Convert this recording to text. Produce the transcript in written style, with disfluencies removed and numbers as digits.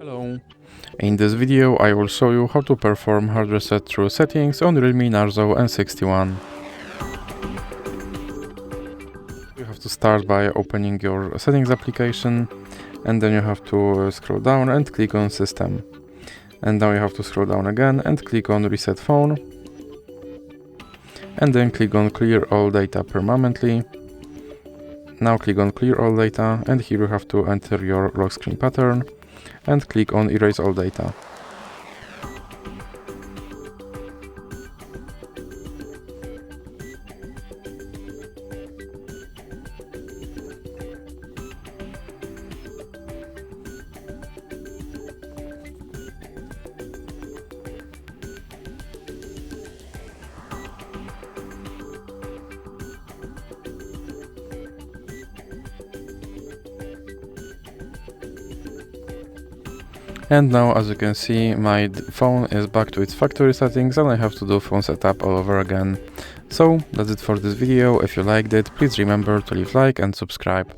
Hello! In this video I will show you how to perform hard reset through settings on Realme Narzo N61. You have to start by opening your settings application, and then you have to scroll down and click on system. And now you have to scroll down again and click on reset phone. And then click on clear all data permanently. Now click on clear all data, and here you have to enter your lock screen pattern and click on erase all data. And now, as you can see, my phone is back to its factory settings and I have to do phone setup all over again. So that's it for this video. If you liked it, please remember to leave a like and subscribe.